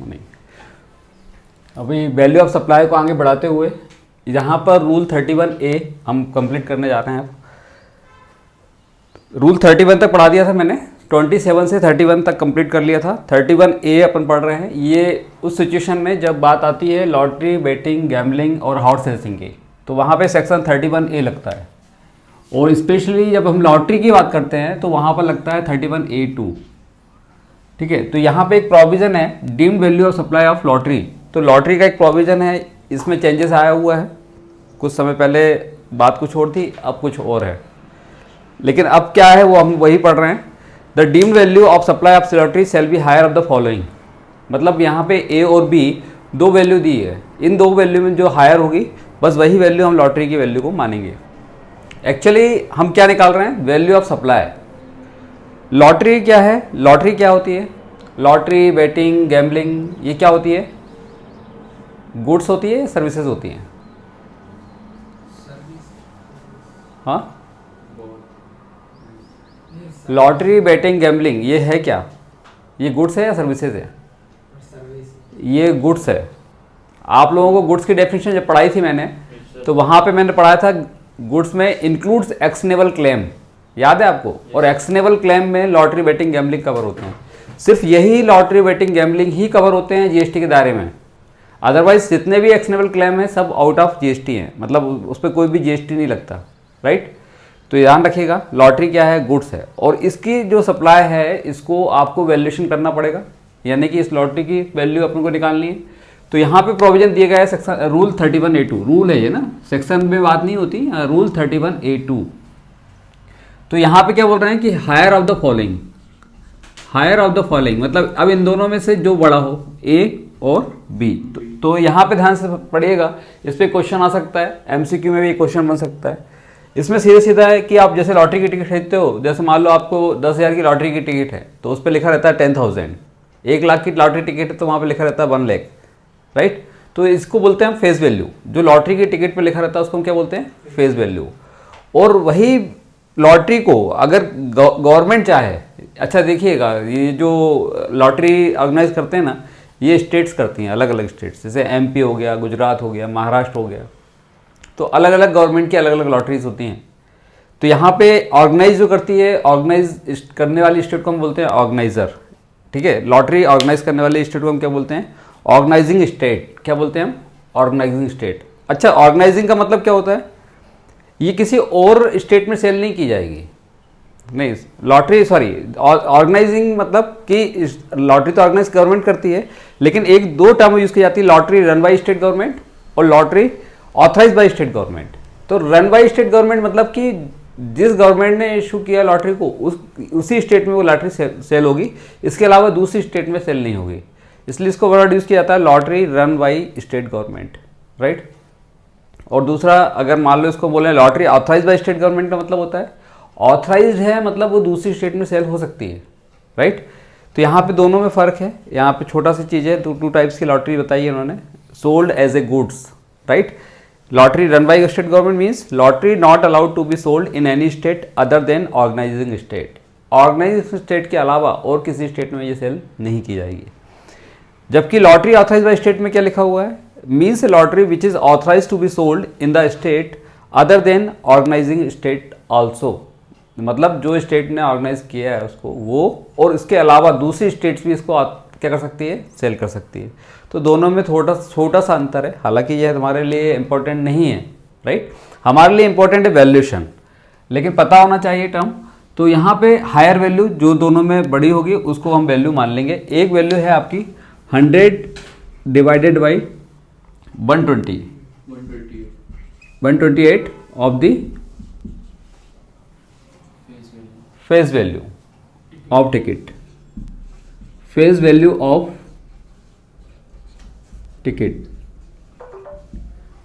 नहीं। अभी value of supply को आगे बढ़ाते हुए यहाँ पर रूल 31A हम कंप्लीट करने जा रहे हैं। रूल 31 तक पढ़ा दिया था मैंने, 27 से 31 तक कंप्लीट कर लिया था। 31A अपन पढ़ रहे हैं। ये उस सिचुएशन में जब बात आती है लॉटरी, बेटिंग, गैम्बलिंग और हॉर्स रेसिंग की, तो वहाँ पे सेक्शन 31A लगता है। और स्पेशली जब हम लॉटरी की बात करते हैं तो वहाँ पर लगता है 31A2। ठीक है, तो यहाँ पे एक प्रोविज़न है deemed value of supply of lottery. तो लॉटरी का एक प्रोविज़न है, इसमें चेंजेस आया हुआ है। कुछ समय पहले बात कुछ और थी, अब कुछ और है, लेकिन अब क्या है वो हम वही पढ़ रहे हैं। The deemed value of supply of lottery shall be higher of the following. मतलब यहाँ पे ए और बी दो वैल्यू दी है, इन दो वैल्यू में जो हायर होगी बस वही वैल्यू हम लॉटरी की वैल्यू को मानेंगे। एक्चुअली हम क्या निकाल रहे हैं, वैल्यू ऑफ सप्लाई। लॉटरी क्या है, लॉटरी क्या होती है, लॉटरी, बेटिंग, गैम्बलिंग, ये क्या होती है, गुड्स होती है, सर्विसेज होती हैं? हाँ, लॉटरी, बेटिंग, गैम्बलिंग ये है क्या, ये गुड्स है या सर्विसेज है? ये गुड्स है। आप लोगों को गुड्स की डेफिनेशन जब पढ़ाई थी मैंने, तो वहाँ पे मैंने पढ़ाया था गुड्स में इंक्लूड्स एक्शनेबल क्लेम, याद है आपको? और एक्शनेबल क्लेम में लॉटरी, बेटिंग, गैम्बलिंग कवर होते हैं। सिर्फ यही लॉटरी, बेटिंग, गैम्बलिंग ही कवर होते हैं जीएसटी के दायरे में। अदरवाइज जितने भी एक्शनेबल क्लेम हैं सब आउट ऑफ जीएसटी हैं, मतलब उस पर कोई भी जीएसटी नहीं लगता, राइट? तो ध्यान रखिएगा, लॉटरी क्या है, गुड्स है, और इसकी जो सप्लाई है इसको आपको वैल्यूएशन करना पड़ेगा, यानी कि इस लॉटरी की वैल्यू अपन को निकालनी है। तो यहाँ पे प्रोविजन दिया गया है सेक्शन रूल 31A2, रूल है ये ना, सेक्शन में बात नहीं होती, रूल 31A2। तो यहाँ पे क्या बोल रहे हैं कि higher of the following, higher of the following मतलब अब इन दोनों में से जो बड़ा हो, ए और बी। तो यहाँ पे ध्यान से पढ़िएगा, इस पर क्वेश्चन आ सकता है, एमसीक्यू में भी क्वेश्चन बन सकता है। इसमें सीधा सीधा है कि आप जैसे लॉटरी की टिकट खरीदते हो, जैसे मान लो आपको 10,000 की लॉटरी की टिकट है तो उस पर लिखा रहता है 10,000। 1 लाख की लॉटरी टिकट है तो वहाँ पे लिखा रहता है 1 लाख, राइट? तो इसको बोलते हैं फेस वैल्यू। जो लॉटरी की टिकट पे लिखा रहता है उसको हम क्या बोलते हैं, फेस वैल्यू। और वही लॉटरी को अगर गवर्नमेंट चाहे, अच्छा देखिएगा, ये जो लॉटरी ऑर्गेनाइज करते हैं ना, ये स्टेट्स करती हैं, अलग अलग स्टेट्स, जैसे एमपी हो गया, गुजरात हो गया, महाराष्ट्र हो गया, तो अलग अलग गवर्नमेंट की अलग अलग लॉटरीज होती हैं। तो यहाँ पे ऑर्गेनाइज जो करती है, ऑर्गेनाइज करने वाली स्टेट को हम बोलते हैं ऑर्गेनाइजर, ठीक है? लॉटरी ऑर्गेनाइज करने वाली स्टेट को हम क्या बोलते हैं, ऑर्गेनाइजिंग स्टेट। क्या बोलते हैं हम, ऑर्गेनाइजिंग स्टेट। अच्छा, ऑर्गेनाइजिंग का मतलब क्या होता है, ये किसी और स्टेट में सेल नहीं की जाएगी, नहीं, लॉटरी सॉरी, ऑर्गेनाइजिंग मतलब कि लॉटरी तो ऑर्गेनाइज गवर्नमेंट करती है, लेकिन एक दो टर्म यूज की जाती है, lottery run by state government और lottery authorise by state government. तो रन बाई स्टेट गवर्नमेंट मतलब कि जिस गवर्नमेंट ने इशू किया लॉटरी को, उसी स्टेट में वो लॉटरी सेल होगी, इसके अलावा दूसरी स्टेट में सेल नहीं होगी, इसलिए इसको वर्ड यूज किया जाता है lottery run by state government, right? और दूसरा, अगर मान लो इसको बोले lottery authorise by state government का मतलब होता है ऑथराइज्ड है, मतलब वो दूसरी स्टेट में सेल हो सकती है, राइट? तो यहाँ पे दोनों में फ़र्क है। यहाँ पे छोटा सी चीज़ है, टू टाइप्स की लॉटरी बताई है उन्होंने, sold as a goods, right? Lottery run by state government means lottery not allowed to be sold in any state other than organising state. Organising state के अलावा और किसी स्टेट में ये सेल नहीं की जाएगी। जबकि लॉटरी ऑथराइज बाई स्टेट में क्या लिखा हुआ है, means lottery which is authorise to be sold in the state other than organising state also. मतलब जो स्टेट ने ऑर्गेनाइज किया है उसको, वो और इसके अलावा दूसरी स्टेट्स भी इसको क्या कर सकती है, सेल कर सकती है। तो दोनों में छोटा सा अंतर है, हालांकि यह हमारे लिए इंपॉर्टेंट नहीं है, राइट? हमारे लिए इंपॉर्टेंट है वैल्यूएशन, लेकिन पता होना चाहिए टर्म। तो यहाँ पे हायर वैल्यू जो दोनों में बड़ी होगी उसको हम वैल्यू मान लेंगे। एक वैल्यू है आपकी 100 divided by 128 of the face value of ticket, face value of ticket,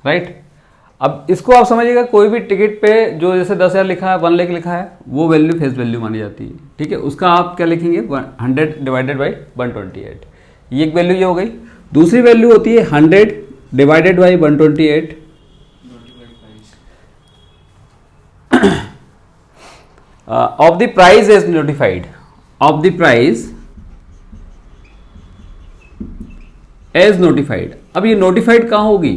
right? अब इसको आप समझिएगा, कोई भी टिकट पे जो जैसे 10,000 लिखा है, 1 लाख लिखा है, वो वैल्यू फेस वैल्यू मानी जाती है, ठीक है? उसका आप क्या लिखेंगे, 100 डिवाइडेड बाई 128, ये एक वैल्यू ये हो गई। दूसरी वैल्यू होती है 100 divided by 128 of the price as notified, of the price as notified. अब ये नोटिफाइड कहाँ होगी?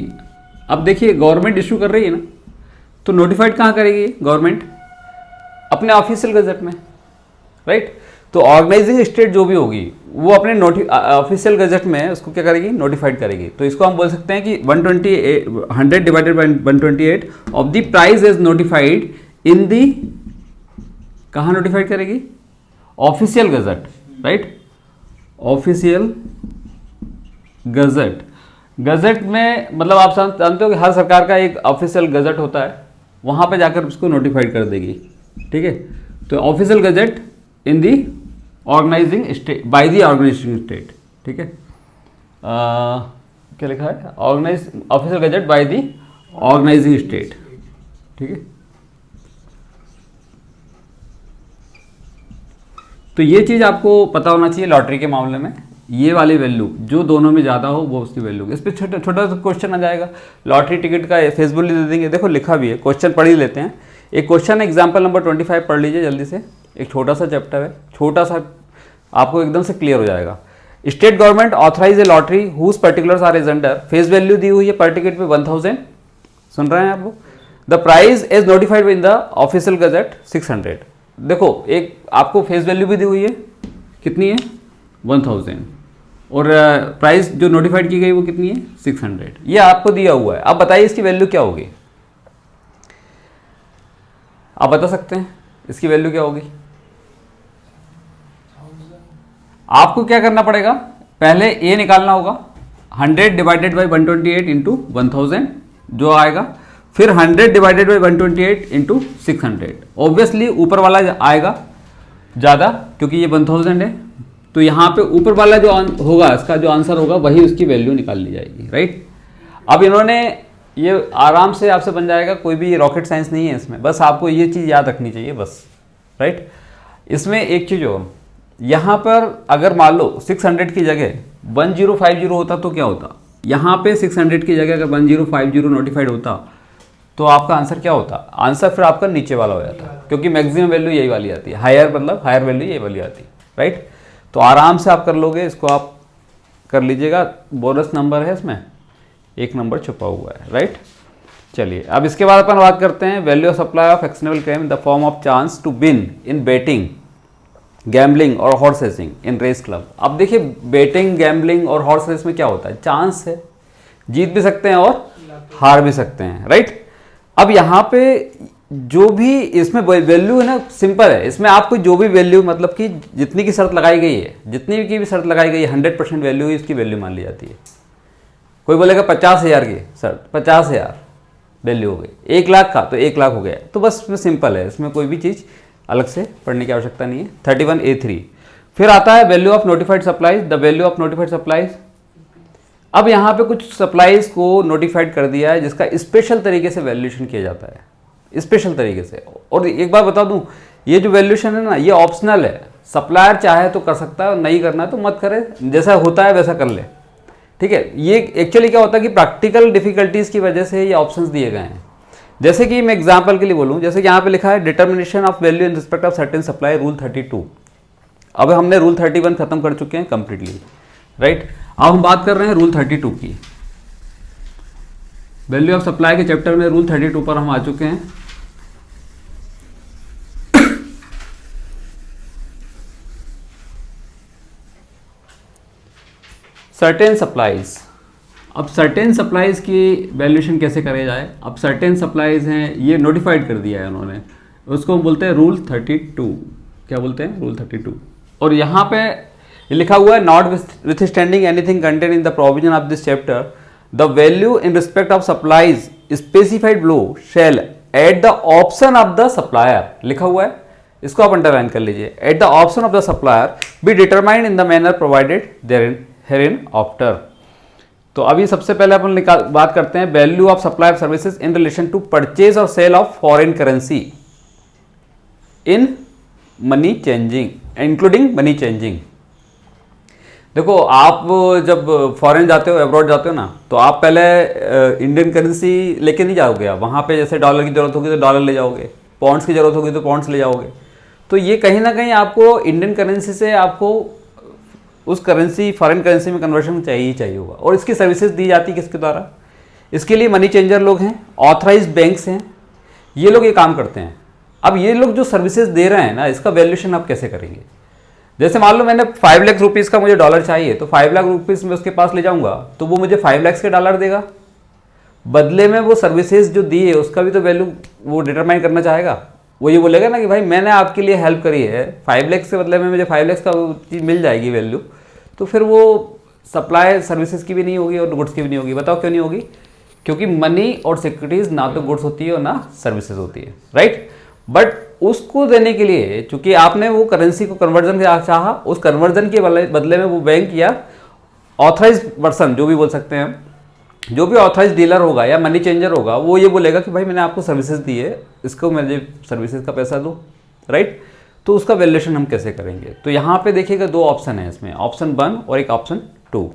अब देखिए गवर्नमेंट इशू कर रही है ना, तो नोटिफाइड कहाँ करेगी गवर्नमेंट? अपने ऑफिशियल गजट में, राइट। तो ऑर्गेनाइजिंग स्टेट जो भी होगी वो अपने ऑफिशियल गजट में उसको क्या करेगी? नोटिफाइड करेगी। तो इसको हम बोल सकते हैं कि 100 divided by 128 of the price is notified in the, कहाँ नोटिफाइड करेगी? Official gazette, right. Official gazette, gazette में मतलब आप जानते हो कि हर सरकार का एक ऑफिशियल गजट होता है, वहाँ पे जाकर उसको नोटिफाइड कर देगी, ठीक है। तो official gazette in the organising state, by the organising state, ठीक है। क्या लिखा है? Official gazette by the organising state, ठीक है। तो ये चीज़ आपको पता होना चाहिए लॉटरी के मामले में। ये वाली वैल्यू जो दोनों में ज़्यादा हो वो उसकी वैल्यू। इस पर छोटा सा क्वेश्चन आ जाएगा, लॉटरी टिकट का फेस वैल्यू दे देंगे। देखो लिखा भी है, क्वेश्चन पढ़ ही लेते हैं। एक क्वेश्चन है एग्जाम्पल नंबर 25, पढ़ लीजिए जल्दी से। एक छोटा सा चैप्टर है, छोटा सा, आपको एकदम से क्लियर हो जाएगा। State government authorise a lottery whose particulars are is under, face value दी हुई है पर टिकट पे 1000, सुन रहे हैं आप लोग। The price is notified in the official gazette 600। देखो एक आपको फेस वैल्यू भी दी हुई है, कितनी है? 1000, और प्राइस जो नोटिफाइड की गई वो कितनी है? 600। ये आपको दिया हुआ है। अब बताइए इसकी वैल्यू क्या होगी? आप बता सकते हैं इसकी वैल्यू क्या होगी? आपको क्या करना पड़ेगा? पहले ए निकालना होगा, 100 डिवाइडेड बाई 128 इंटू 1000 जो आएगा, फिर 100 डिवाइडेड बाई 128 इंटू 600। ऑब्वियसली ऊपर वाला आएगा ज़्यादा क्योंकि ये 1000 है, तो यहाँ पे ऊपर वाला जो होगा इसका जो आंसर होगा वही उसकी वैल्यू निकाल ली जाएगी, राइट। अब इन्होंने ये आराम से आपसे बन जाएगा, कोई भी रॉकेट साइंस नहीं है इसमें, बस आपको ये चीज़ याद रखनी चाहिए बस, राइट। इसमें एक चीज़ हो, यहाँ पर अगर मान लो 600 की जगह 1050 होता तो क्या होता? यहाँ पे 600 की जगह अगर 1050 नोटिफाइड होता तो आपका आंसर क्या होता? आंसर फिर आपका नीचे वाला हो जाता, क्योंकि मैक्सिमम वैल्यू यही वाली आती है, हायर मतलब हायर वैल्यू यही वाली आती है, राइट। तो आराम से आप कर लोगे, इसको आप कर लीजिएगा। बोनस नंबर है इसमें, एक नंबर छुपा हुआ है, राइट। चलिए अब इसके बाद अपन बात करते हैं value of supply of actionable claim in the form of chance to win in betting, gambling और horse racing in race club. अब देखिए बेटिंग, गैम्बलिंग और हॉर्स रेस में क्या होता है? चांस है, जीत भी सकते हैं और हार भी सकते हैं, राइट। अब यहाँ पे जो भी इसमें वैल्यू है ना, सिंपल है। इसमें आपको जो भी वैल्यू मतलब कि जितनी की शर्त लगाई गई है, जितनी की भी शर्त लगाई गई है 100% वैल्यू ही इसकी वैल्यू मान ली जाती है। कोई बोलेगा 50,000 की शर्त, 50,000 वैल्यू हो गई, 1 लाख का तो 1 लाख हो गया। तो बस इसमें सिंपल है, इसमें कोई भी चीज़ अलग से पढ़ने की आवश्यकता नहीं है। 31A3 फिर आता है value of notified supplies, the value of notified supplies. अब यहाँ पे कुछ सप्लाईज को नोटिफाइड कर दिया है जिसका स्पेशल तरीके से वैल्यूएशन किया जाता है, स्पेशल तरीके से। और एक बात बता दूं, ये जो वैल्यूएशन है ना ये ऑप्शनल है, सप्लायर चाहे तो कर सकता है और नहीं करना है तो मत करे, जैसा होता है वैसा कर ले, ठीक है। ये एक्चुअली क्या होता है कि प्रैक्टिकल डिफिकल्टीज की वजह से ये ऑप्शंस दिए गए हैं। जैसे कि मैं एग्जांपल के लिए बोलूं, जैसे कि यहाँ पे लिखा है determination of value in respect of certain supply rule 32। अब हमने रूल 31 खत्म कर चुके हैं कंप्लीटली, राइट। अब हम बात कर रहे हैं रूल 32 की। वैल्यू ऑफ सप्लाई के चैप्टर में रूल 32 पर हम आ चुके हैं। सर्टेन सप्लाईज, अब सर्टेन सप्लाईज की वैल्यूएशन कैसे करे जाए? अब सर्टेन सप्लाईज हैं, ये नोटिफाइड कर दिया है उन्होंने, उसको हम बोलते हैं रूल 32। क्या बोलते हैं? रूल 32। और यहाँ पे लिखा हुआ है notwithstanding anything contain in the provision of this chapter the value in respect of supplies specified below shall at the option of the supplier, लिखा हुआ है, इसको आप अंडरलाइन कर लीजिए। At the option of the supplier be determined in the manner provided hereinafter. तो अभी सबसे पहले अपन बात करते हैं value of supply of services in relation to purchase और cell of foreign currency in money changing, including money changing. देखो आप जब फॉरेन जाते हो, अब्रॉड जाते हो ना, तो आप पहले इंडियन करेंसी लेके नहीं जाओगे। आप वहाँ पे जैसे डॉलर की जरूरत होगी तो डॉलर ले जाओगे, पॉन्ड्स की जरूरत होगी तो पॉन्ड्स ले जाओगे। तो ये कहीं ना कहीं आपको इंडियन करेंसी से आपको उस करेंसी फॉरेन करेंसी में कन्वर्शन चाहिए ही चाहिए होगा। और इसकी सर्विसेज दी जाती है किसके द्वारा? इसके लिए मनी चेंजर लोग हैं, ऑथराइज्ड बैंक्स हैं, ये लोग ये काम करते हैं। अब ये लोग जो सर्विसेज दे रहे हैं ना, इसका वैल्यूएशन आप कैसे करेंगे? जैसे मान लो मैंने 5 लाख रुपीज़ का मुझे डॉलर चाहिए, तो 5 लाख रुपीज़ में उसके पास ले जाऊंगा तो वो मुझे 5 लाख के डॉलर देगा। बदले में वो सर्विसेज जो दी है उसका भी तो वैल्यू वो डिटरमाइन करना चाहेगा। वो ये बोलेगा ना कि भाई मैंने आपके लिए हेल्प करी है, 5 लाख के बदले में मुझे 5 लाख का चीज़ मिल जाएगी वैल्यू, तो फिर वो सप्लाई सर्विसेज की भी नहीं होगी और गुड्स की भी नहीं होगी। बताओ क्यों नहीं होगी? क्योंकि मनी और सिक्योरिटीज ना तो गुड्स होती है और ना सर्विसेज होती है, राइट। बट उसको देने के लिए चूंकि आपने वो करेंसी को कन्वर्जन चाहा, उस कन्वर्जन के बदले में वो बैंक या ऑथराइज पर्सन, जो भी बोल सकते हैं हम, जो भी ऑथराइज डीलर होगा या मनी चेंजर होगा, वो ये बोलेगा कि भाई मैंने आपको सर्विसेज दी है, इसको मुझे सर्विसेज का पैसा दो, राइट। तो उसका वैल्यूएशन हम कैसे करेंगे? तो यहाँ पे देखिएगा 2 ऑप्शन है इसमें, ऑप्शन 1 और एक ऑप्शन 2।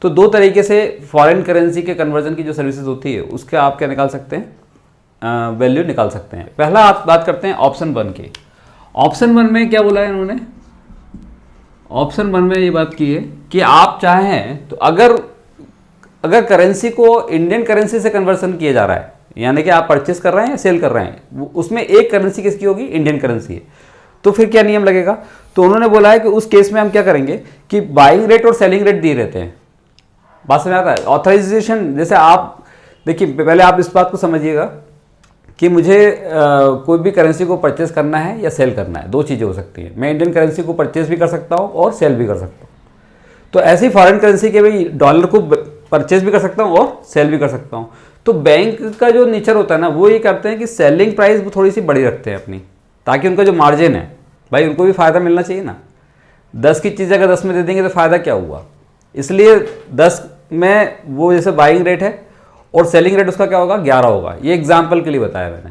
तो 2 तरीके से फॉरेन करेंसी के कन्वर्जन की जो सर्विसेज होती है उसके आप क्या निकाल सकते हैं, वैल्यू निकाल सकते हैं। पहला आप बात करते हैं ऑप्शन 1 की। ऑप्शन 1 में क्या बोला है इन्होंने? ऑप्शन 1 में ये बात की है कि आप चाहें तो अगर करेंसी को इंडियन करेंसी से कन्वर्सन किया जा रहा है, यानी कि आप परचेस कर रहे हैं या सेल कर रहे हैं, उसमें एक करेंसी किसकी होगी? इंडियन करेंसी है। तो फिर क्या नियम लगेगा? तो उन्होंने बोला है कि उस केस में हम क्या करेंगे कि बाइंग रेट और सेलिंग रेट दिए रहते हैं। बात समझ आता है? ऑथराइजेशन, जैसे आप देखिए, पहले आप इस बात को समझिएगा कि मुझे कोई भी करेंसी को परचेस करना है या सेल करना है, 2 चीज़ें हो सकती हैं। मैं इंडियन करेंसी को परचेस भी कर सकता हूँ और सेल भी कर सकता हूँ। तो ऐसी फॉरेन करेंसी के भी डॉलर को परचेस भी कर सकता हूँ और सेल भी कर सकता हूँ। तो बैंक का जो नेचर होता है ना, वो ये करते हैं कि सेलिंग प्राइस वो थोड़ी सी बड़ी रखते हैं अपनी, ताकि उनका जो मार्जिन है, भाई उनको भी फ़ायदा मिलना चाहिए ना। 10 की चीज़ अगर 10 में दे देंगे तो फ़ायदा क्या हुआ? इसलिए 10 में वो जैसे बाइंग रेट है और सेलिंग रेट उसका क्या होगा? 11 होगा। ये एग्जाम्पल के लिए बताया मैंने।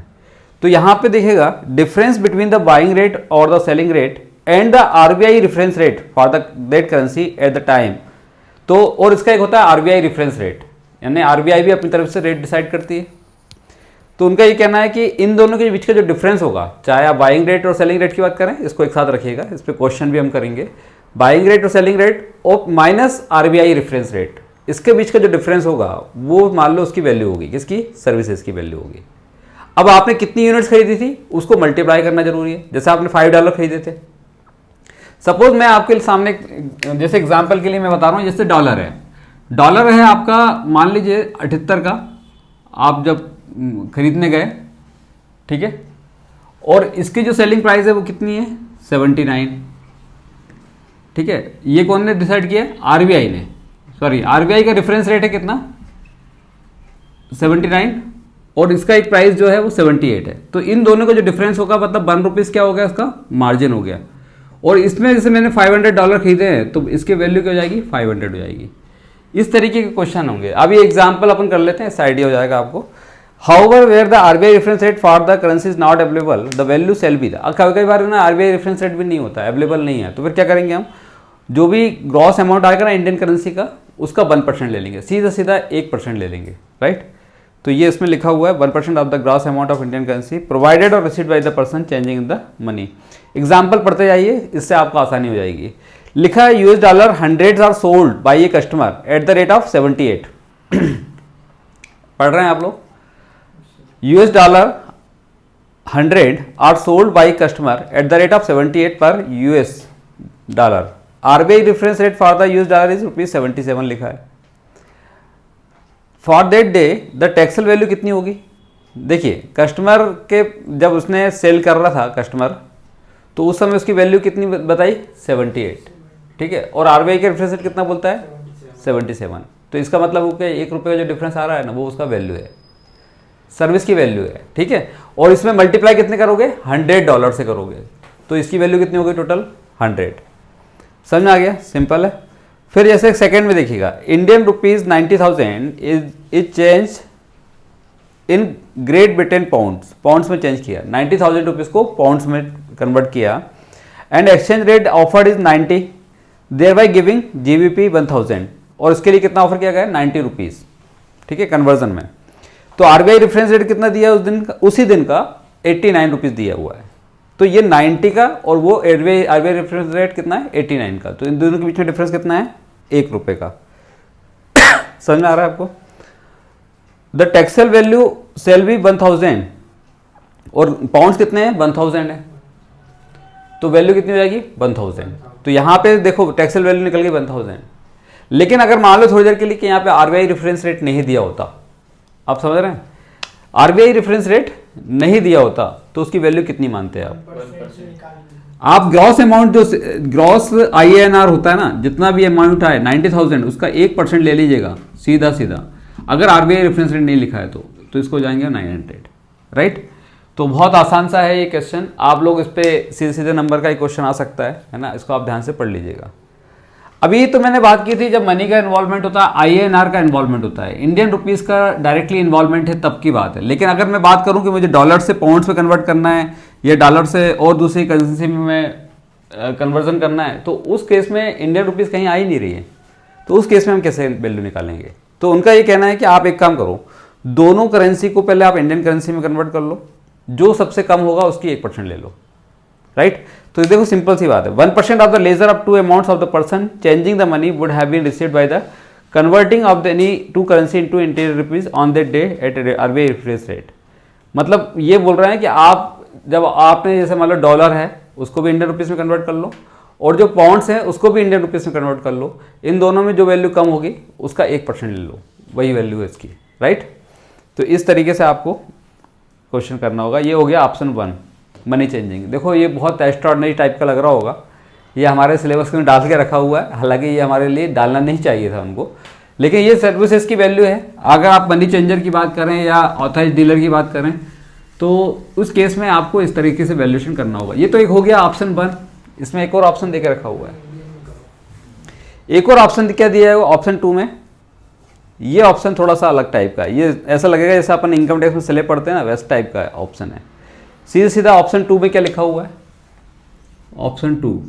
तो यहाँ पे देखिएगा difference between the buying rate और the selling rate and the RBI reference rate for the that currency at the time. तो और इसका एक होता है आरबीआई रेफरेंस रेट, यानी आरबीआई भी अपनी तरफ से रेट डिसाइड करती है। तो उनका ये कहना है कि इन दोनों के बीच का जो डिफरेंस होगा, चाहे आप बाइंग रेट और सेलिंग रेट की बात करें, इसको एक साथ रखिएगा, इस पर क्वेश्चन भी हम करेंगे। बाइंग रेट और सेलिंग रेट और माइनस आरबीआई रेफरेंस रेट, इसके बीच का जो डिफरेंस होगा वो मान लो उसकी वैल्यू होगी, किसकी? सर्विसेज की वैल्यू होगी। अब आपने कितनी यूनिट्स खरीदी थी उसको मल्टीप्लाई करना जरूरी है। जैसे आपने $5 खरीदे थे, सपोज मैं आपके सामने जैसे एग्जांपल के लिए मैं बता रहा हूँ, जैसे डॉलर है आपका, मान लीजिए 78 का, आप जब खरीदने गए, ठीक है, और इसकी जो सेलिंग प्राइस है वो कितनी है? 79, ठीक है। ये कौन ने डिसाइड किया? आरबीआई ने। सॉरी, आरबीआई का रेफरेंस रेट है कितना? 79, और इसका एक प्राइस जो है वो 78 है। तो इन दोनों का जो डिफरेंस होगा, मतलब ₹1 क्या हो गया? उसका मार्जिन हो गया। और इसमें जैसे मैंने $500 खरीदे हैं, तो इसकी वैल्यू क्या हो जाएगी? 500 हो जाएगी। इस तरीके के क्वेश्चन होंगे। अब ये एग्जाम्पल अपन कर लेते हैं, इससे आइडिया हो जाएगा आपको। However, where the RBI reference rate for the currency is not available, the value shall be the। कई बार ना RBI रेफरेंस रेट भी नहीं होता है, अवेलेबल नहीं है, तो फिर क्या करेंगे हम? जो भी ग्रॉस अमाउंट आएगा ना इंडियन करेंसी का, उसका 1% ले लेंगे, सीधा 1% ले लेंगे, राइट। तो ये इसमें लिखा हुआ है 1% of the gross amount of Indian currency provided और received by the person changing in the money. Example पढ़ते जाइए, इससे आपको आसानी हो जाएगी। लिखा है $100 hundreds are sold by a customer at the rate of 78। पढ़ रहे हैं आप लोग? $100 100 are sold by customer at the rate of 78 per $। RBI reference rate for the $, is ₹77 लिखा है। For that day the taxable value कितनी होगी? देखिए, कस्टमर के जब उसने सेल कर रहा था कस्टमर, तो उस समय उसकी वैल्यू कितनी बताई? 78, ठीक है। और आरबीआई का रेफरेंस रेट कितना बोलता है? 77। तो इसका मतलब हो गया ₹1 का जो डिफरेंस आ रहा है ना, वो उसका वैल्यू है, सर्विस की वैल्यू है, ठीक है। और इसमें मल्टीप्लाई कितने करोगे? $100 से करोगे, तो इसकी वैल्यू कितनी होगी टोटल? 100। समझ में आ गया? सिंपल है। फिर जैसे सेकंड में देखिएगा, Indian rupees 90,000 is change in Great Britain pounds में चेंज किया। 90,000 रुपीज़ को पाउंड्स में कन्वर्ट किया, and exchange rate offered is 90, there by giving GBP 1000। और इसके लिए कितना ऑफर किया गया? 90 रुपीज़, ठीक है, कन्वर्जन में। तो आरबीआई रेफरेंस रेट कितना दिया उस दिन का? उसी दिन का 89 रुपीज़ दिया हुआ है, तो ये 90 का और वो आरबीआई रेफरेंस रेट कितना है 89 का, तो इन दोनों के बीच में डिफरेंस कितना है 1 रुपये का। समझ में आ रहा है आपको? The taxable value shall be 1000 और पाउंड्स कितने हैं 1000 है, तो वैल्यू कितनी हो जाएगी 1000। तो यहाँ पे देखो टैक्सेबल वैल्यू निकल गई 1000। लेकिन अगर मान लो थोड़ी देर के लिए कि यहाँ पे आरबीआई रेफरेंस रेट नहीं दिया होता, आप समझ रहे हैं, आरबीआई रेफरेंस रेट नहीं दिया होता तो उसकी वैल्यू कितनी मानते हैं आप ग्रॉस अमाउंट जो ग्रॉस IANR होता है ना, जितना भी अमाउंट आए 90,000 उसका 1% ले लीजिएगा सीधा सीधा, अगर आरबीआई रेफरेंस रेट नहीं लिखा है तो इसको जाएंगे 900, राइट। तो बहुत आसान सा है ये क्वेश्चन, आप लोग इस पे सीधे सीधे नंबर का ही क्वेश्चन आ सकता है ना, इसको आप ध्यान से पढ़ लीजिएगा। अभी तो मैंने बात की थी जब मनी का इन्वॉल्वमेंट होता है, IANR का इन्वॉल्वमेंट होता है, इंडियन रुपीस का डायरेक्टली इन्वॉल्वमेंट है तब की बात है। लेकिन अगर मैं बात करूं कि मुझे डॉलर से पाउंड्स में कन्वर्ट करना है या डॉलर से और दूसरी करेंसी में कन्वर्जन करना है, तो उस केस में इंडियन रुपीस कहीं आ ही नहीं रही है, तो उस केस में हम कैसे वैल्यू निकालेंगे? तो उनका ये कहना है कि आप एक काम करो, दोनों करेंसी को पहले आप इंडियन करेंसी में कन्वर्ट कर लो, जो सबसे कम होगा उसकी 1% ले लो, राइट। तो देखो सिंपल सी बात है, 1% of the lesser up to amounts of the person changing the money would have been received by the converting of the any to currency into Indian rupees on that day at RBI reference rate. मतलब ये बोल रहे हैं कि आप जब आपने जैसे मान लो डॉलर है उसको भी इंडियन रुपीज में कन्वर्ट कर लो, और जो पाउंड्स हैं उसको भी इंडियन रुपीज में कन्वर्ट कर लो, इन दोनों में जो वैल्यू कम होगी उसका 1% ले लो, वही वैल्यू है इसकी, राइट। तो इस तरीके से आपको क्वेश्चन करना होगा। ये हो गया ऑप्शन 1 मनी चेंजिंग। देखो ये बहुत एक्स्ट्राऑर्डिनरी टाइप का लग रहा होगा, ये हमारे सिलेबस में डाल के रखा हुआ है, हालांकि ये हमारे लिए डालना नहीं चाहिए था उनको, लेकिन ये सर्विसेज की वैल्यू है। अगर आप मनी चेंजर की बात करें या ऑथराइज डीलर की बात करें तो उस केस में आपको इस तरीके से वैल्यूएशन करना होगा। ये तो एक हो गया ऑप्शन 1, इसमें एक और ऑप्शन देके रखा हुआ है। एक और ऑप्शन क्या दिया है ऑप्शन 2 में, ये ऑप्शन थोड़ा सा अलग टाइप का है, ये ऐसा लगेगा जैसे अपन इनकम टैक्स में स्लैब पढ़ते हैं ना, वैसे टाइप का ऑप्शन है। सीधा सीधा ऑप्शन 2 में क्या लिखा हुआ है, ऑप्शन 2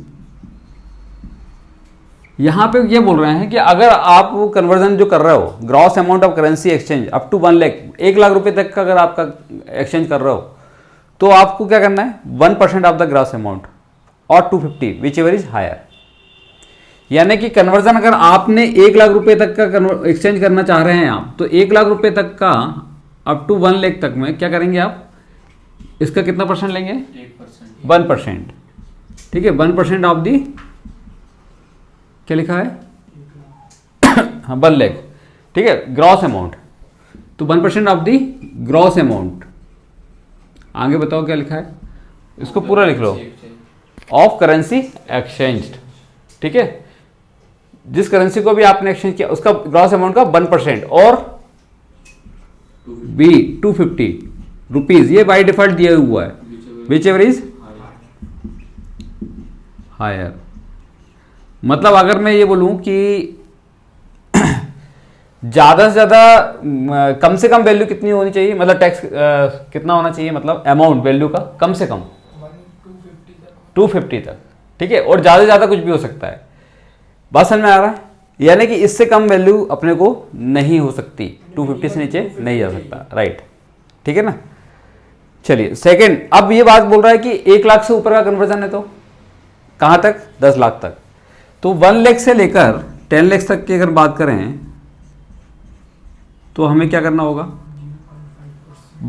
यहां पे ये बोल रहे हैं कि अगर आप कन्वर्जन जो कर रहे हो gross amount of currency exchange up to 1 lakh, 1 lakh रुपए तक का अगर आपका एक्सचेंज कर रहे हो तो आपको क्या करना है 1% ऑफ द ग्रॉस अमाउंट और 250 विच एवर इज हायर। यानी कि कन्वर्जन अगर आपने 1 लाख रुपए तक का एक्सचेंज करना चाह रहे हैं आप, तो 1 लाख रुपए तक का अप टू 1 लाख तक में क्या करेंगे आप, इसका कितना परसेंट लेंगे 1%, ठीक है। 1% ऑफ दी क्या लिखा है हाँ 1 लाख, ठीक है, ग्रॉस अमाउंट, तो 1% ऑफ दी ग्रॉस अमाउंट। आगे बताओ क्या लिखा है, इसको पूरा लिख लो, ऑफ करेंसी एक्सचेंज, ठीक है। जिस करेंसी को भी आपने एक्सचेंज किया उसका ग्रॉस अमाउंट का 1% और बी 250 रुपीज, ये बाय डिफॉल्ट दिया हुआ है, विच एवर इज हायर। मतलब अगर मैं ये बोलूं कि ज्यादा से ज्यादा कम से कम वैल्यू कितनी होनी चाहिए, मतलब टैक्स कितना होना चाहिए, मतलब अमाउंट वैल्यू का कम से कम 250 तक, ठीक है, और ज्यादा से ज्यादा कुछ भी हो सकता है। बात समझ में आ रहा है, यानी कि इससे कम वैल्यू अपने को नहीं हो सकती, 250 से नीचे नहीं जा सकता, राइट, ठीक है ना। चलिए सेकंड, अब ये बात बोल रहा है कि 1 लाख से ऊपर का कन्वर्जन है तो कहां तक 10 लाख तक, तो 1 लाख से लेकर 10 लाख तक की अगर बात करें तो हमें क्या करना होगा,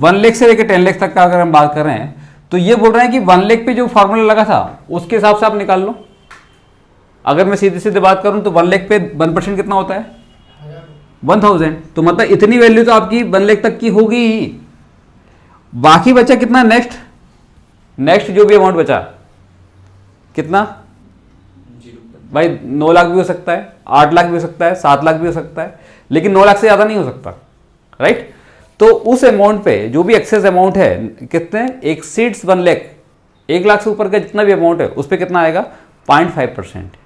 1 लाख से लेकर 10 लाख तक का अगर हम बात करें तो ये बोल रहे हैं कि 1 लाख पे जो फॉर्मूला लगा था उसके हिसाब से आप निकाल लो। अगर मैं सीधे सीधे बात करूं तो 1 लाख पे 1% कितना होता है 1000, तो मतलब इतनी वैल्यू तो आपकी 1 लाख तक की होगी ही। बाकी बचा कितना, नेक्स्ट जो भी अमाउंट बचा कितना भाई, 9 लाख भी हो सकता है, 8 लाख भी हो सकता है, 7 लाख भी हो सकता है, लेकिन 9 लाख से ज्यादा नहीं हो सकता, राइट। तो उस अमाउंट पे जो भी एक्सेस अमाउंट है कितने एक्सीड्स 1 लाख, 1 लाख से ऊपर का जितना भी अमाउंट है उस पर कितना आएगा 0.5%,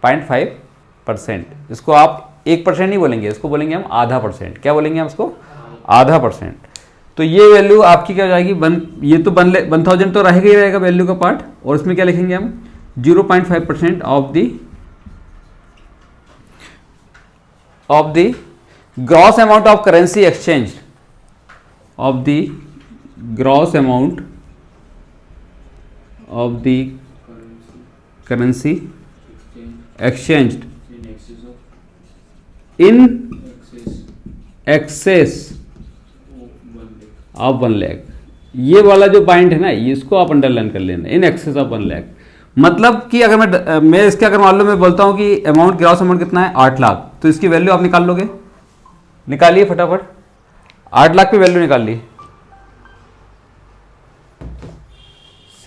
0.5%। इसको आप 1% नहीं बोलेंगे, इसको बोलेंगे हम आधा %। क्या बोलेंगे हम इसको, आधा %। तो ये वैल्यू आपकी क्या हो जाएगी, ये तो 1000 तो रहेगा ही रहेगा वैल्यू का पार्ट, और इसमें क्या लिखेंगे हम 0.5% of the gross amount of currency exchange, of the gross amount of the currency exchanged in excess of 1 lakh. ये वाला जो पॉइंट है ना, इसको आप अंडरलाइन कर लेना, इन एक्सेस ऑफ 1 लाख। मतलब कि अगर मैं इसके अगर मान लो मैं बोलता हूँ कि अमाउंट, ग्रॉस अमाउंट कितना है 8 लाख, तो इसकी वैल्यू आप निकाल लोगे, निकालिए फटाफट, 8 लाख पे वैल्यू निकालिए।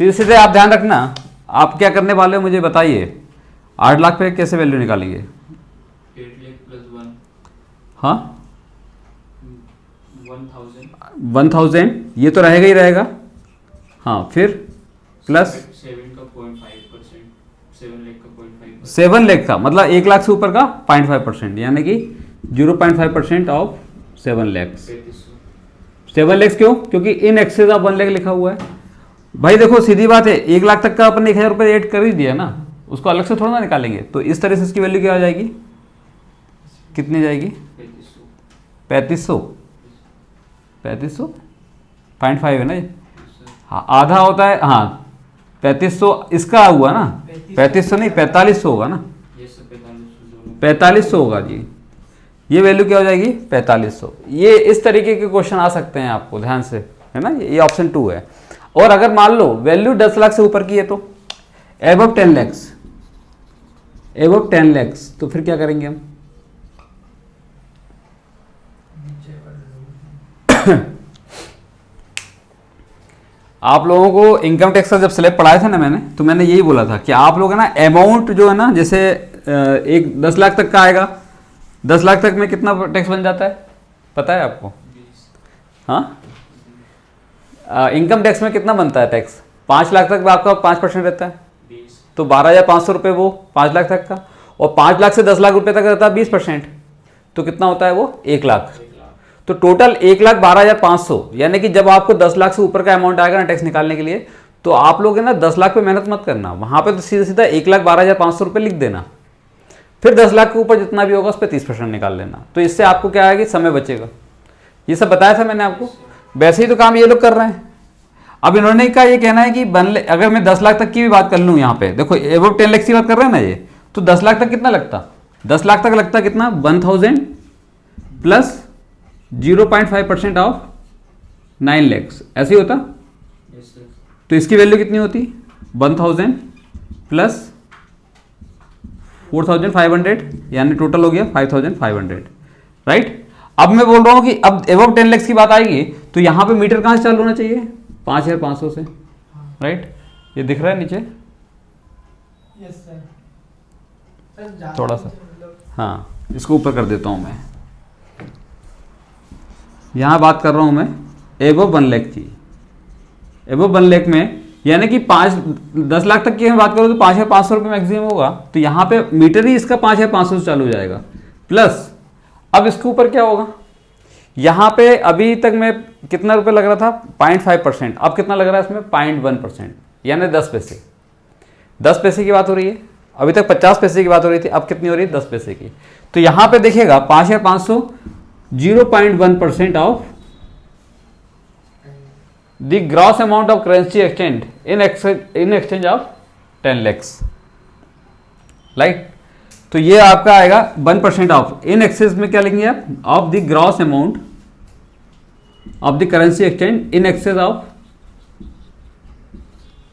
सीधे सीधे आप ध्यान रखना, आप क्या करने वाले हो मुझे बताइए, 8 लाख पे कैसे वैल्यू निकालेंगे? 8 लाख प्लस 1, हाँ 1000 ये तो रहेगा ही रहेगा, हाँ फिर प्लस 7 का 0.5%, 7 लाख का 0.5%, 7 लाख का मतलब 1 लाख से ऊपर का 0.5%, यानी कि 0.5% ऑफ 7 लाख। 7 लाख क्यों? क्योंकि इन एक्सेस ऑफ 1 लाख लिखा हुआ है। भाई देखो सीधी बात है, 1 लाख तक का अपन 1000 रुपये ऐड कर ही दिया ना, उसको अलग से थोड़ा ना निकालेंगे। तो इस तरह से इसकी वैल्यू क्या आ जाएगी, कितनी जाएगी? 3500 0.5 है ना ये, हाँ आधा होता है, हाँ 3500 इसका हुआ ना, 3500 नहीं 4500 होगा ना, 4500 होगा जी। ये वैल्यू क्या हो जाएगी? 4500। ये इस तरीके के क्वेश्चन आ सकते हैं आपको, ध्यान से, है ना, ये ऑप्शन 2 है। और अगर मान लो वैल्यू 10 लाख से ऊपर की है तो एबव 10 लाख, एबव 10 लाख, तो फिर क्या करेंगे हम? आप लोगों को इनकम टैक्स का जब स्लैब पढ़ाया था ना मैंने, तो मैंने यही बोला था कि आप लोग है ना अमाउंट जो है ना, जैसे एक 10 लाख तक का आएगा, 10 लाख तक में कितना टैक्स बन जाता है पता है आपको? हाँ इनकम टैक्स में कितना बनता है टैक्स? 5 लाख तक आपका 5% रहता है, तो 12,500 रुपये वो 5 लाख तक का, और 5 लाख से 10 लाख रुपए तक रहता है 20%, तो कितना होता है वो? 1 लाख। तो टोटल 1,12,500, यानी कि जब आपको 10 लाख से ऊपर का अमाउंट आएगा ना टैक्स निकालने के लिए, तो आप लोग है ना 10 लाख पे मेहनत मत करना, वहां पे तो सीधा सीधा 1,12,500 रुपये लिख देना, फिर 10 लाख के ऊपर जितना भी होगा उस पर 30% निकाल लेना। तो इससे आपको क्या है कि समय बचेगा। ये सब बताया था मैंने आपको, वैसे ही तो काम ये लोग कर रहे हैं। अब इन्होंने का ये कहना है कि अगर मैं 10 लाख तक की भी बात कर लूँ, यहाँ पे देखो एबव 10 लाख की बात कर रहे हैं ना ये, तो 10 लाख तक कितना लगता? 10 लाख तक लगता कितना? 1000 प्लस 0.5% ऑफ 9 लाख, ऐसे ही होता। तो इसकी वैल्यू कितनी होती? 1000 प्लस 4500, यानी टोटल हो गया 5500, राइट। अब मैं बोल रहा हूं कि अब एबव 10 लाख की बात आएगी तो यहां पे मीटर कहां से चालू होना चाहिए? 5500 से, राइट। ये दिख रहा है नीचे? Yes sir. थोड़ा सा, हाँ इसको ऊपर कर देता हूं मैं। यहां बात कर रहा हूं मैं एबव 1 लाख की। एबव 1 लाख में यानी कि 10 लाख तक की मैं बात करूं तो 5500 रुपये मैक्सिमम होगा, तो यहां पे मीटर ही इसका 5500 से चालू हो जाएगा। प्लस अब इसके ऊपर क्या होगा? यहां पे अभी तक मैं कितना रुपए लग रहा था? 0.5%, अब कितना लग रहा है इसमें? 0.1%, यानी 10 पैसे। 10 पैसे की बात हो रही है, अभी तक 50 पैसे की बात हो रही थी, अब कितनी हो रही है? 10 पैसे की। तो यहां पे देखिएगा 5500 0.1% of the gross amount of currency exchange in exchange of 10 lakh, right. तो ये आपका आएगा 1% ऑफ इन एक्सेस में क्या लेंगे आप? Of the gross amount of the currency exchange in excess of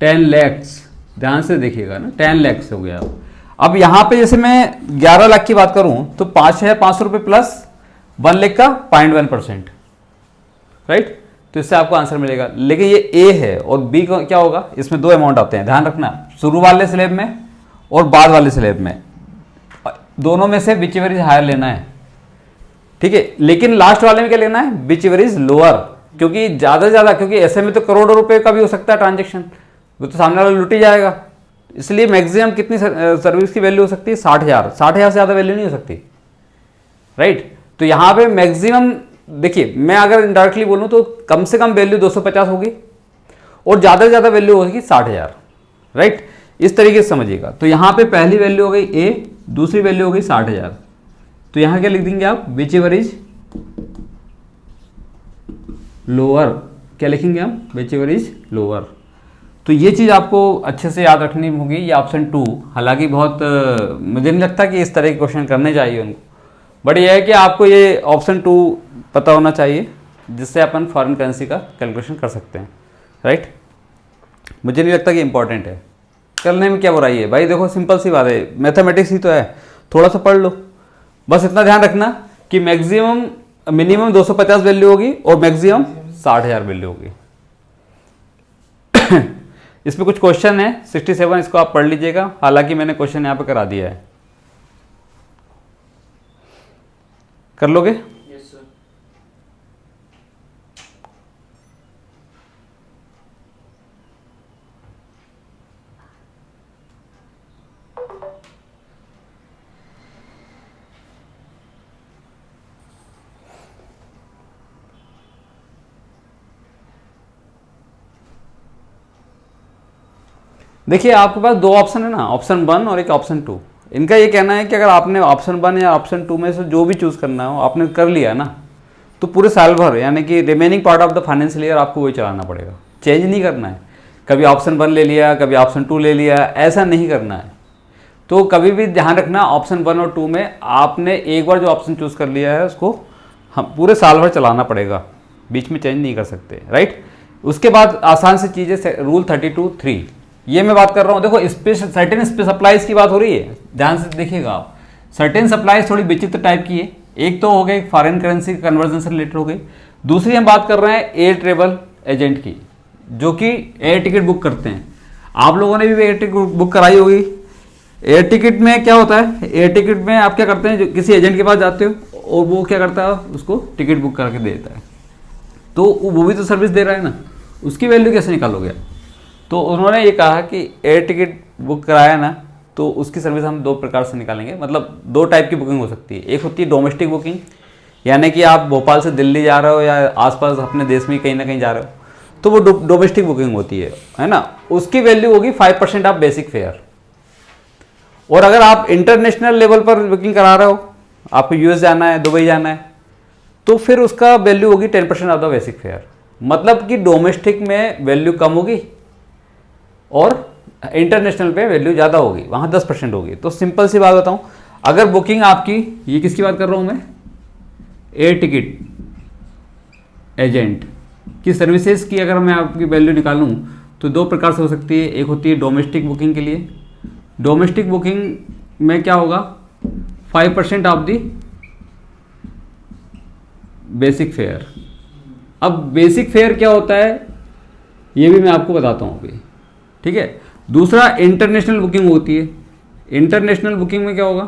10 lakh. ध्यान से देखिएगा ना, 10 लाख हो गया। अब यहां पे जैसे मैं 11 लाख की बात करूं तो 5500 रुपये प्लस 1 लाख का 0.1%, राइट। तो इससे आपको आंसर मिलेगा। लेकिन ये ए है और बी क्या होगा? इसमें 2 अमाउंट आते हैं, ध्यान रखना, शुरू वाले स्लैब में और बाद वाले स्लैब में, दोनों में से विच एवर इज हायर लेना है, ठीक है। लेकिन लास्ट वाले में क्या लेना है? विच एवर इज लोअर, क्योंकि ज्यादा से ज्यादा, क्योंकि ऐसे में तो करोड़ों रुपए का भी हो सकता है ट्रांजेक्शन, वो तो सामने वाला लुट ही जाएगा। इसलिए मैक्सिमम कितनी सर्विस की वैल्यू हो सकती है? 60,000। 60,000 से ज्यादा वैल्यू नहीं हो सकती, राइट। तो यहां पे मैक्सिमम देखिए, मैं अगर इनडायरेक्टली बोलूं तो कम से कम वैल्यू 250 होगी और ज्यादा से ज्यादा वैल्यू होगी 60,000, राइट। इस तरीके से समझिएगा। तो यहां पे पहली वैल्यू हो गई ए, दूसरी वैल्यू हो गई 60,000। तो यहां क्या लिख देंगे आप? Which ever is lower. क्या लिखेंगे हम? Which ever is lower. तो ये चीज़ आपको अच्छे से याद रखनी होगी। ये ऑप्शन 2 हालांकि बहुत मुझे नहीं लगता कि इस तरह के क्वेश्चन करने चाहिए उनको, बट ये है कि आपको ये ऑप्शन 2 पता होना चाहिए जिससे अपन फॉरेन करेंसी का कैलकुलेशन कर सकते हैं, राइट। मुझे नहीं लगता कि इंपॉर्टेंट है, करने में क्या बुराई है भाई। देखो सिंपल सी बात है, मैथमेटिक्स ही तो है, थोड़ा सा पढ़ लो। बस इतना ध्यान रखना कि मैक्सिमम मिनिमम 250 वैल्यू होगी और मैक्सिमम 60,000 वैल्यू होगी। इसमें कुछ क्वेश्चन है 67, इसको आप पढ़ लीजिएगा, हालांकि मैंने क्वेश्चन यहाँ पे करा दिया है, कर लोगे? Yes sir. देखिए आपके पास दो ऑप्शन है ना, ऑप्शन 1 और एक ऑप्शन 2। इनका ये कहना है कि अगर आपने ऑप्शन 1 या ऑप्शन 2 में से जो भी चूज़ करना हो आपने कर लिया ना, तो पूरे साल भर यानी कि remaining part of the financial year आपको वही चलाना पड़ेगा, चेंज नहीं करना है। कभी ऑप्शन 1 ले लिया, कभी ऑप्शन 2 ले लिया, ऐसा नहीं करना है। तो कभी भी ध्यान रखना, ऑप्शन 1 और 2 में आपने एक बार जो ऑप्शन चूज़ कर लिया है उसको हम पूरे साल भर चलाना पड़ेगा, बीच में चेंज नहीं कर सकते, राइट। उसके बाद आसान सी चीज़ें, रूल 32(3) ये मैं बात कर रहा हूँ। देखो सर्टेन सप्लाईज की बात हो रही है, ध्यान से देखिएगा आप। सर्टेन सप्लाईज थोड़ी विचित्र टाइप की है। एक तो हो गई फॉरेन करेंसी कन्वर्जन से रिलेटेड हो गई, दूसरी हम बात कर रहे हैं एयर ट्रेवल एजेंट की, जो कि एयर टिकट बुक करते हैं। आप लोगों ने भी एयर टिकट बुक कराई होगी। एयर टिकट में क्या होता है, एयर टिकट में आप क्या करते हैं, जो किसी एजेंट के पास जाते हो और वो क्या करता है, उसको टिकट बुक करके देता है, तो वो भी तो सर्विस दे रहा है ना, उसकी वैल्यू कैसे निकालोगे? तो उन्होंने ये कहा कि एयर टिकट बुक कराया ना, तो उसकी सर्विस हम दो प्रकार से निकालेंगे, मतलब दो टाइप की बुकिंग हो सकती है। एक होती है डोमेस्टिक बुकिंग, यानी कि आप भोपाल से दिल्ली जा रहे हो या आसपास अपने देश में कहीं ना कहीं जा रहे हो, तो वो डोमेस्टिक बुकिंग होती है ना। उसकी वैल्यू होगी 5% ऑफ बेसिक फेयर। और अगर आप इंटरनेशनल लेवल पर बुकिंग करा रहे हो, आपको यूएस जाना है, दुबई जाना है, तो फिर उसका वैल्यू होगी 10% ऑफ द बेसिक फेयर। मतलब कि डोमेस्टिक में वैल्यू कम होगी और इंटरनेशनल पे वैल्यू ज़्यादा होगी, वहाँ 10% होगी। तो सिंपल सी बात बताऊँ, अगर बुकिंग आपकी, ये किसकी बात कर रहा हूँ मैं, एयर टिकट एजेंट की सर्विसेज की अगर मैं आपकी वैल्यू निकालूँ तो दो प्रकार से हो सकती है। एक होती है डोमेस्टिक बुकिंग के लिए। डोमेस्टिक बुकिंग में क्या होगा, 5% ऑफ दी बेसिक फेयर। अब बेसिक फेयर क्या होता है ये भी मैं आपको बताता हूँ अभी, ठीक है। दूसरा इंटरनेशनल बुकिंग होती है। इंटरनेशनल बुकिंग में क्या होगा,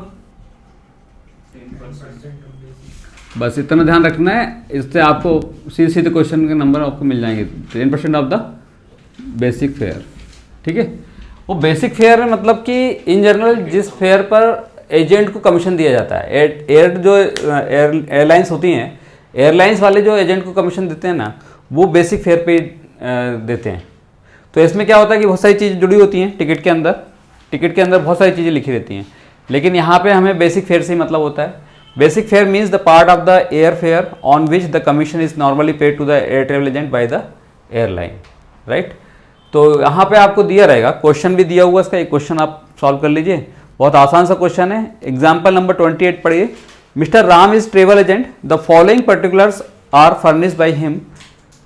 10%। बस इतना ध्यान रखना है, इससे आपको सीधे सीधे क्वेश्चन के नंबर आपको मिल जाएंगे। 10% ऑफ द बेसिक फेयर, ठीक है। वो बेसिक फेयर है, मतलब कि इन जनरल जिस फेयर पर एजेंट को कमीशन दिया जाता है। एयरलाइंस होती हैं, एयरलाइंस वाले जो एजेंट को कमीशन देते हैं ना, वो बेसिक फेयर पे देते हैं। तो इसमें क्या होता है कि बहुत सारी चीज़ें जुड़ी होती हैं टिकट के अंदर, टिकट के अंदर बहुत सारी चीज़ें लिखी रहती हैं, लेकिन यहाँ पे हमें बेसिक फेयर से ही मतलब होता है। Basic fare means the part of the air fare on which the commission is normally paid to the air travel agent by the airline, right. तो यहाँ पे आपको दिया रहेगा, क्वेश्चन भी दिया हुआ इसका, एक क्वेश्चन आप सॉल्व कर लीजिए, बहुत आसान सा क्वेश्चन है। एग्जाम्पल नंबर 28 पढ़िए। Mister Ram is travel agent, the following particulars are furnished by him.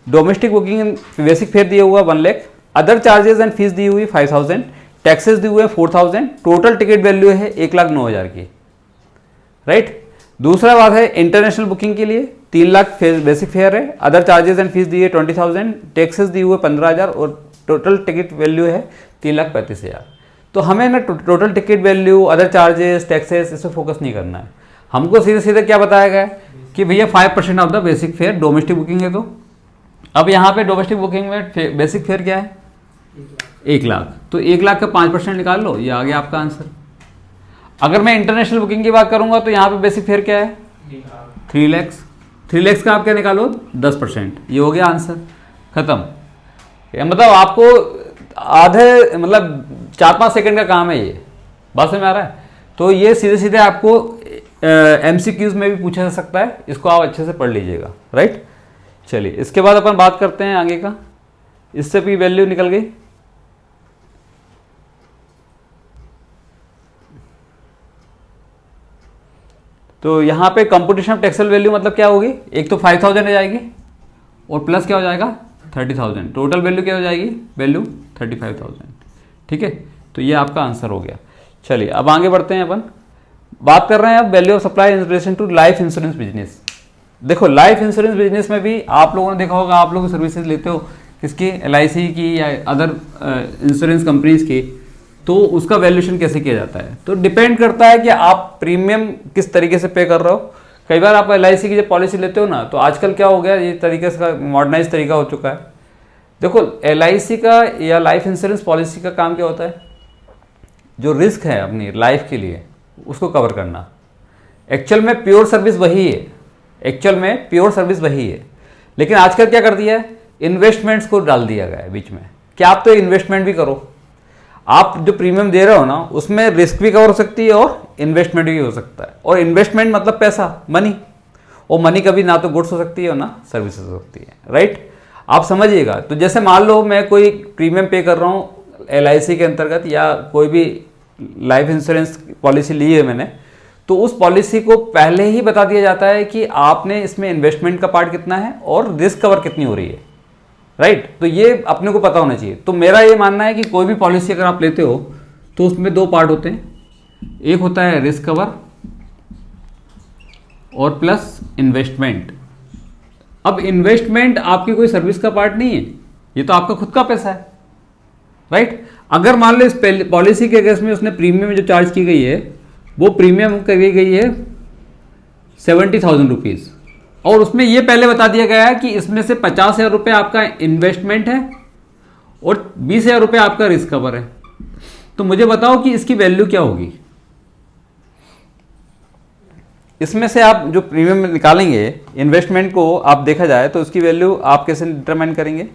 Domestic booking basic fare दिया हुआ 1 lakh, other charges and fees दी हुई 5000, टैक्सेस दिए हुए 4000, टोटल टिकट वैल्यू है 1,09,000 की, राइट। दूसरा बात है इंटरनेशनल बुकिंग के लिए 3 लाख बेसिक फेयर है, अदर चार्जेस एंड फीस दिए 20,000, टैक्सेस दिए हुए 15,000 और टोटल टिकट वैल्यू है 3,35,000। तो हमें ना total ticket value, other charges, taxes, इस पर फोकस नहीं करना है। हमको सीधे सीधे क्या बताया गया है कि भैया 5% of the basic fair domestic booking है। तो अब यहाँ पे डोमेस्टिक बुकिंग में बेसिक फेयर क्या है, 1 लाख। तो 1 लाख का 5% निकाल लो, ये आ गया आपका आंसर। अगर मैं इंटरनेशनल बुकिंग की बात करूंगा तो यहाँ पे बेसिक फेयर क्या है, 3 लाख। 3 लाख का आप क्या निकालो, 10%, ये हो गया आंसर, खत्म। मतलब आपको आधे, मतलब 4-5 सेकंड का काम है ये, बात समझ में आ रहा है। तो ये सीधे सीधे आपको MCQs में भी पूछा जा सकता है, इसको आप अच्छे से पढ़ लीजिएगा, राइट। चलिए इसके बाद अपन बात करते हैं आगे का। इससे भी वैल्यू निकल गई, तो यहाँ पे कंप्यूटेशन ऑफ टैक्सेबल वैल्यू मतलब क्या होगी, एक तो 5000 आ जाएगी और प्लस क्या हो जाएगा 30,000, टोटल वैल्यू क्या हो जाएगी, वैल्यू 35,000। ठीक है, तो ये आपका आंसर हो गया। चलिए अब आगे बढ़ते हैं, अपन बात कर रहे हैं अब value of supply in relation to life insurance business. देखो लाइफ इंश्योरेंस बिजनेस में भी आप लोगों ने देखा होगा, आप लोग सर्विसेज लेते हो किसकी, LIC की या अदर इंश्योरेंस कंपनीज की, तो उसका वैल्यूएशन कैसे किया जाता है, तो डिपेंड करता है कि आप प्रीमियम किस तरीके से पे कर रहे हो। कई बार आप LIC की जब पॉलिसी लेते हो ना, तो आजकल क्या हो गया, ये तरीके से मॉडर्नाइज तरीका हो चुका है। देखो LIC का या लाइफ इंश्योरेंस पॉलिसी का काम क्या होता है, जो रिस्क है अपनी लाइफ के लिए उसको कवर करना। एक्चुअल में प्योर सर्विस वही है, एक्चुअल में प्योर सर्विस वही है, लेकिन आजकल क्या कर दिया है, इन्वेस्टमेंट्स को डाल दिया गया है बीच में, कि आप तो इन्वेस्टमेंट भी करो, आप जो प्रीमियम दे रहे हो ना उसमें रिस्क भी कवर हो सकती है और इन्वेस्टमेंट भी हो सकता है। और इन्वेस्टमेंट मतलब पैसा, मनी, और मनी कभी ना तो गुड्स हो सकती है और ना सर्विसेज हो सकती है, राइट। आप समझिएगा, तो जैसे मान लो मैं कोई प्रीमियम पे कर रहा हूँ LIC के अंतर्गत या कोई भी लाइफ इंश्योरेंस पॉलिसी ली है मैंने, तो उस पॉलिसी को पहले ही बता दिया जाता है कि आपने इसमें इन्वेस्टमेंट का पार्ट कितना है और रिस्क कवर कितनी हो रही है, राइट। तो ये अपने को पता होना चाहिए। तो मेरा ये मानना है कि कोई भी पॉलिसी अगर आप लेते हो तो उसमें दो पार्ट होते हैं, एक होता है रिस्क कवर और प्लस इन्वेस्टमेंट। अब इन्वेस्टमेंट आपकी कोई सर्विस का पार्ट नहीं है, ये तो आपका खुद का पैसा है, राइट। अगर मान लो इस पॉलिसी के केस में उसने प्रीमियम जो चार्ज की गई है वो प्रीमियम करी गई है 70,000 रुपीज़, और उसमें ये पहले बता दिया गया है कि इसमें से 50,000 रुपये आपका इन्वेस्टमेंट है और 20,000 रुपये आपका रिस्क कवर है, तो मुझे बताओ कि इसकी वैल्यू क्या होगी। इसमें से आप जो प्रीमियम निकालेंगे इन्वेस्टमेंट को, आप देखा जाए तो उसकी वैल्यू आप कैसे डिटरमाइन करेंगे,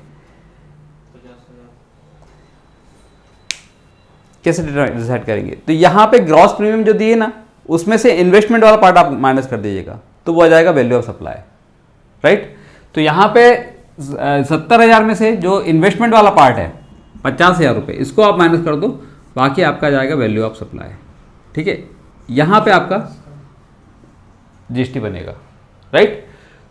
कैसे डिसाइड करेंगे। तो यहाँ पे ग्रॉस प्रीमियम जो दिए ना उसमें से इन्वेस्टमेंट वाला पार्ट आप माइनस कर दीजिएगा, तो वो आ जाएगा वैल्यू ऑफ सप्लाई, राइट। तो यहाँ पे 70,000 में से जो इन्वेस्टमेंट वाला पार्ट है 50,000 रुपये, इसको आप माइनस कर दो, बाकी आपका आ जाएगा वैल्यू ऑफ सप्लाई। ठीक है, यहाँ पे आपका GST बनेगा, राइट।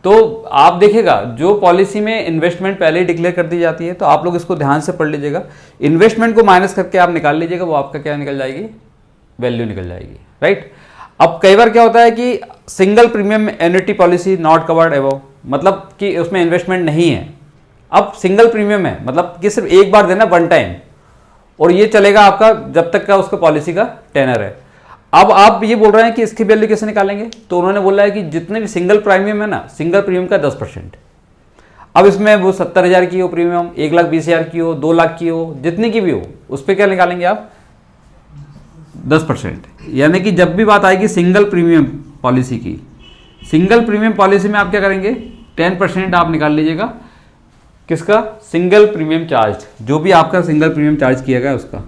तो आप देखिएगा जो पॉलिसी में इन्वेस्टमेंट पहले ही डिक्लेयर कर दी जाती है, तो आप लोग इसको ध्यान से पढ़ लीजिएगा, इन्वेस्टमेंट को माइनस करके आप निकाल लीजिएगा, वो आपका क्या निकल जाएगी, वैल्यू निकल जाएगी, राइट। अब कई बार क्या होता है कि single premium annuity policy not covered above, मतलब कि उसमें इन्वेस्टमेंट नहीं है। अब सिंगल प्रीमियम है मतलब कि सिर्फ एक बार देना, वन टाइम, और ये चलेगा आपका जब तक का उसका पॉलिसी का टेनर है। अब आप ये बोल रहे हैं कि इसकी वैल्यू कैसे निकालेंगे, तो उन्होंने बोला है कि जितने भी सिंगल प्रीमियम है ना, सिंगल प्रीमियम का 10%। अब इसमें वो 70,000 की हो प्रीमियम, 1,20,000 की हो, 2 लाख की हो, जितनी की भी हो, उस पर क्या निकालेंगे आप, 10%। यानी कि जब भी बात आएगी सिंगल प्रीमियम पॉलिसी की, सिंगल प्रीमियम पॉलिसी में आप क्या करेंगे, 10% आप निकाल लीजिएगा, किसका, सिंगल प्रीमियम चार्ज, जो भी आपका सिंगल प्रीमियम चार्ज किया गया उसका,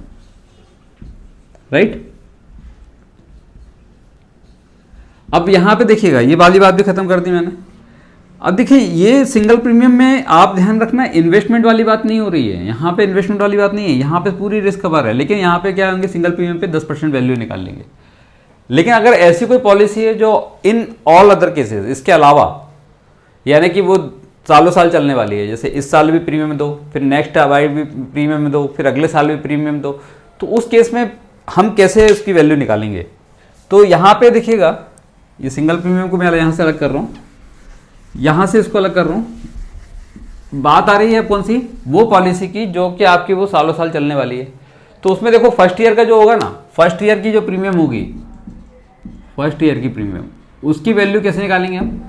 राइट। अब यहां पे देखिएगा, ये वाली बात भी खत्म कर दी मैंने। अब देखिए ये सिंगल प्रीमियम में आप ध्यान रखना, इन्वेस्टमेंट वाली बात नहीं हो रही है, यहाँ पे इन्वेस्टमेंट वाली बात नहीं है, यहाँ पे पूरी रिस्क कवर है, लेकिन यहाँ पे क्या होंगे, सिंगल प्रीमियम पे 10% वैल्यू निकाल लेंगे। लेकिन अगर ऐसी कोई पॉलिसी है जो इन ऑल अदर केसेस, इसके अलावा, यानी कि वो सालों साल चलने वाली है, जैसे इस साल भी प्रीमियम दो, फिर नेक्स्ट अवाइड भी प्रीमियम दो, फिर अगले साल भी प्रीमियम दो, तो उस केस में हम कैसे उसकी वैल्यू निकालेंगे। तो यहाँ पे देखिएगा, ये सिंगल प्रीमियम को मैं यहाँ से अलग कर रहा हूँ, यहाँ से इसको अलग कर रहा हूँ। बात आ रही है कौन सी, वो पॉलिसी की जो कि आपकी वो सालों साल चलने वाली है। तो उसमें देखो फर्स्ट ईयर का जो होगा ना, फर्स्ट ईयर की जो प्रीमियम होगी, फर्स्ट ईयर की प्रीमियम, उसकी वैल्यू कैसे निकालेंगे हम,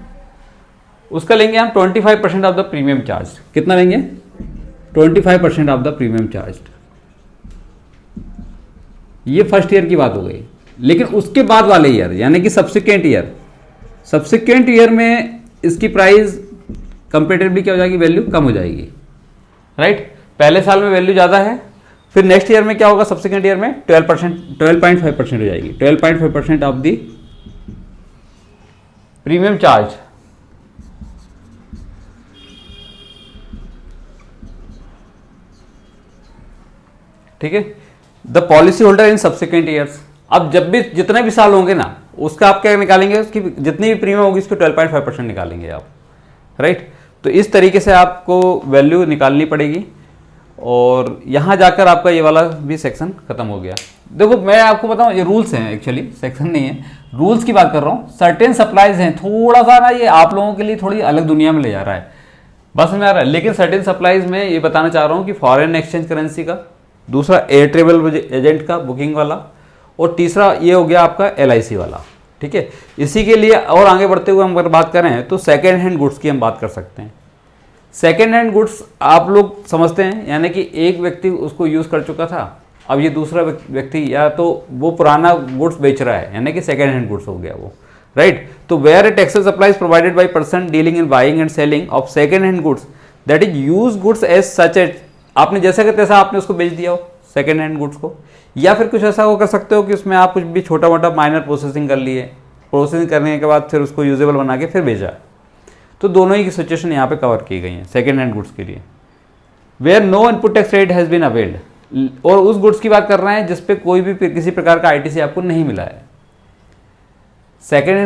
उसका लेंगे हम 25% ऑफ द प्रीमियम चार्ज। कितना लेंगे, 25% ऑफ द प्रीमियम चार्ज। ये फर्स्ट ईयर की बात हो गई। लेकिन उसके बाद वाले ईयर, यानी कि सब्सिक्वेंट ईयर में इसकी प्राइस कंपेरेटिवली क्या हो जाएगी, वैल्यू कम हो जाएगी, राइट। पहले साल में वैल्यू ज़्यादा है, फिर नेक्स्ट ईयर में क्या होगा, सब्सिक्वेंट ईयर में 12.5% हो जाएगी, 12.5% ऑफ द प्रीमियम चार्ज। ठीक है, the policy holder in subsequent years. अब जब भी जितने भी साल होंगे ना, उसका आप क्या निकालेंगे, उसकी जितनी भी प्रीमियम होगी उसको 12.5% निकालेंगे आप, राइट। तो इस तरीके से आपको वैल्यू निकालनी पड़ेगी और यहाँ जाकर आपका ये वाला भी सेक्शन खत्म हो गया। देखो मैं आपको बताऊँ, ये रूल्स हैं एक्चुअली, सेक्शन नहीं है, रूल्स की बात कर रहा हूँ। सर्टेन सप्लाईज हैं, थोड़ा सा ना ये आप लोगों के लिए थोड़ी अलग दुनिया में ले जा रहा है, बस में आ रहा है। लेकिन सर्टेन सप्लाईज में ये बताना चाह रहा हूँ कि फॉरेन एक्सचेंज करेंसी का, दूसरा एयर ट्रेवल एजेंट का बुकिंग वाला, और तीसरा ये हो गया आपका LIC वाला, ठीक है। इसी के लिए और आगे बढ़ते हुए हम अगर बात करें तो सेकेंड हैंड गुड्स की हम बात कर सकते हैं। सेकेंड हैंड गुड्स आप लोग समझते हैं, यानी कि एक व्यक्ति उसको यूज़ कर चुका था, अब ये दूसरा व्यक्ति या तो वो पुराना गुड्स बेच रहा है, यानी कि सेकेंड हैंड गुड्स हो गया वो, राइट। तो where a textile supply is provided by person dealing in buying and selling of second hand goods that is use goods as such as, आपने जैसा कि तैसा आपने उसको बेच दिया हो सेकेंड हैंड गुड्स को, या फिर कुछ ऐसा वो कर सकते हो कि उसमें आप कुछ भी छोटा मोटा माइनर प्रोसेसिंग कर लिए, प्रोसेसिंग करने के बाद फिर उसको यूजेबल बना के फिर बेचा। तो दोनों ही की सिचुएशन यहाँ पे कवर की गई है सेकेंड हैंड गुड्स के लिए। Where no input tax credit has been availed, और उस गुड्स की बात कर रहे हैं जिस पे कोई भी किसी प्रकार का ITC आपको नहीं मिला है। सेकेंड